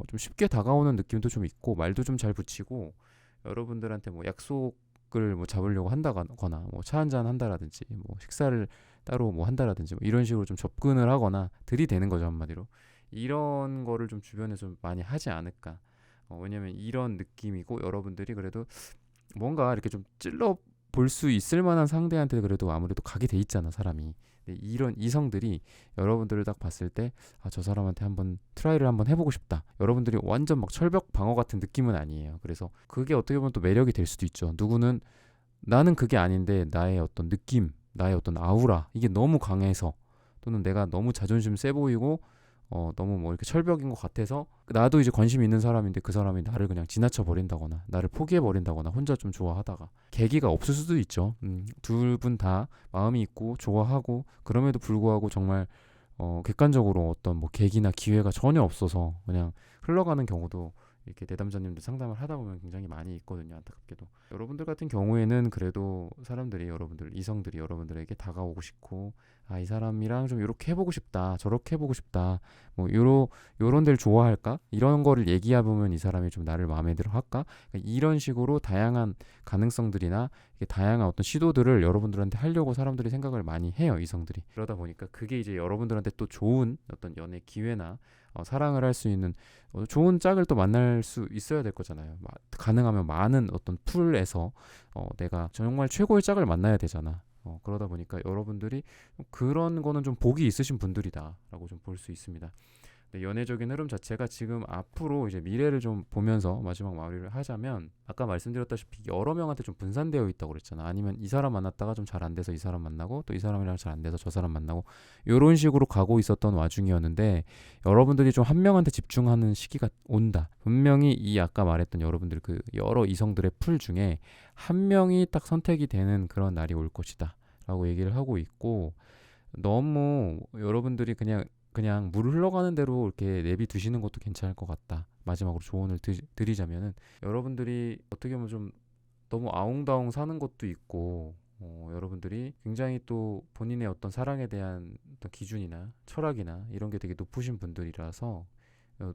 좀 쉽게 다가오는 느낌도 좀 있고 말도 좀 잘 붙이고 여러분들한테 뭐 약속을 뭐 잡으려고 한다거나 뭐 차 한잔 한다라든지 뭐 식사를 따로 뭐 한다라든지 뭐 이런 식으로 좀 접근을 하거나 들이대는 거죠 한마디로. 이런 거를 좀 주변에서 좀 많이 하지 않을까. 왜냐면 이런 느낌이고 여러분들이 그래도 뭔가 이렇게 좀 찔러 볼 수 있을 만한 상대한테 그래도 아무래도 가게 돼 있잖아 사람이. 근데 이런 이성들이 여러분들을 딱 봤을 때 저 사람한테 한번 트라이를 한번 해보고 싶다. 여러분들이 완전 막 철벽 방어 같은 느낌은 아니에요. 그래서 그게 어떻게 보면 또 매력이 될 수도 있죠. 누구는 나는 그게 아닌데 나의 어떤 느낌, 나의 어떤 아우라 이게 너무 강해서 또는 내가 너무 자존심 세 보이고 너무 뭐 이렇게 철벽인 것 같아서 나도 이제 관심 있는 사람인데 그 사람이 나를 그냥 지나쳐 버린다거나 나를 포기해 버린다거나 혼자 좀 좋아하다가 계기가 없을 수도 있죠. 둘 분 다 마음이 있고 좋아하고 그럼에도 불구하고 정말 객관적으로 어떤 뭐 계기나 기회가 전혀 없어서 그냥 흘러가는 경우도 이렇게 내담자님들 상담을 하다 보면 굉장히 많이 있거든요. 안타깝게도 여러분들 같은 경우에는 그래도 사람들이 이성들이 여러분들에게 다가오고 싶고 이 사람이랑 좀 이렇게 해보고 싶다 저렇게 해보고 싶다 뭐 요런 데를 좋아할까 이런 거를 얘기해 보면 이 사람이 좀 나를 마음에 들어 할까 그러니까 이런 식으로 다양한 가능성들이나 다양한 어떤 시도들을 여러분들한테 하려고 사람들이 생각을 많이 해요. 이성들이. 그러다 보니까 그게 이제 여러분들한테 또 좋은 어떤 연애 기회나 사랑을 할 수 있는 좋은 짝을 또 만날 수 있어야 될 거잖아요. 가능하면 많은 어떤 풀에서 내가 정말 최고의 짝을 만나야 되잖아. 그러다 보니까 여러분들이 그런 거는 좀 복이 있으신 분들이다라고 좀 볼 수 있습니다. 근데 연애적인 흐름 자체가 지금 앞으로 이제 미래를 좀 보면서 마지막 마무리를 하자면, 아까 말씀드렸다시피 여러 명한테 좀 분산되어 있다고 그랬잖아. 아니면 이 사람 만났다가 좀 잘 안 돼서 이 사람 만나고, 또 이 사람이랑 잘 안 돼서 저 사람 만나고, 이런 식으로 가고 있었던 와중이었는데, 여러분들이 좀 한 명한테 집중하는 시기가 온다. 분명히 이 아까 말했던 여러분들 그 여러 이성들의 풀 중에 한 명이 딱 선택이 되는 그런 날이 올 것이다 라고 얘기를 하고 있고, 너무 여러분들이 그냥 물 흘러가는 대로 이렇게 내비 두시는 것도 괜찮을 것 같다. 마지막으로 조언을 드리자면은, 여러분들이 어떻게 보면 좀 너무 아웅다웅 사는 것도 있고, 여러분들이 굉장히 또 본인의 어떤 사랑에 대한 어떤 기준이나 철학이나 이런 게 되게 높으신 분들이라서,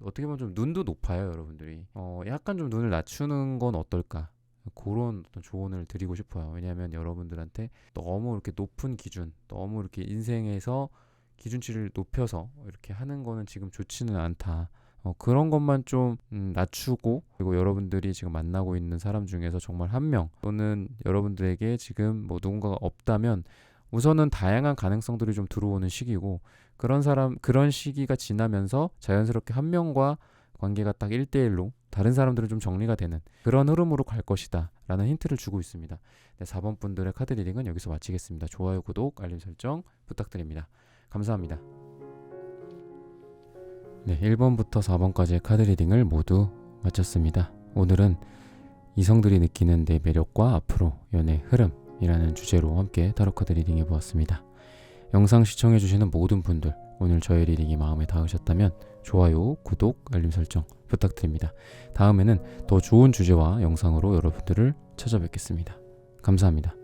어떻게 보면 좀 눈도 높아요, 여러분들이. 약간 좀 눈을 낮추는 건 어떨까? 그런 어떤 조언을 드리고 싶어요. 왜냐하면 여러분들한테 너무 이렇게 높은 기준, 너무 이렇게 인생에서 기준치를 높여서 이렇게 하는 거는 지금 좋지는 않다. 그런 것만 좀 낮추고, 그리고 여러분들이 지금 만나고 있는 사람 중에서 정말 한 명, 또는 여러분들에게 지금 뭐 누군가가 없다면 우선은 다양한 가능성들이 좀 들어오는 시기고, 그런 시기가 지나면서 자연스럽게 한 명과 관계가 딱 1대1로 다른 사람들은 좀 정리가 되는 그런 흐름으로 갈 것이다 라는 힌트를 주고 있습니다. 네, 4번 분들의 카드 리딩은 여기서 마치겠습니다. 좋아요, 구독, 알림 설정 부탁드립니다. 감사합니다. 네, 1번부터 4번까지의 카드 리딩을 모두 마쳤습니다. 오늘은 이성들이 느끼는 내 매력과 앞으로 연애 흐름이라는 주제로 함께 타로 카드 리딩 해보았습니다. 영상 시청해주시는 모든 분들, 오늘 저의 리딩이 마음에 닿으셨다면 좋아요, 구독, 알림 설정 부탁드립니다. 다음에는 더 좋은 주제와 영상으로 여러분들을 찾아뵙겠습니다. 감사합니다.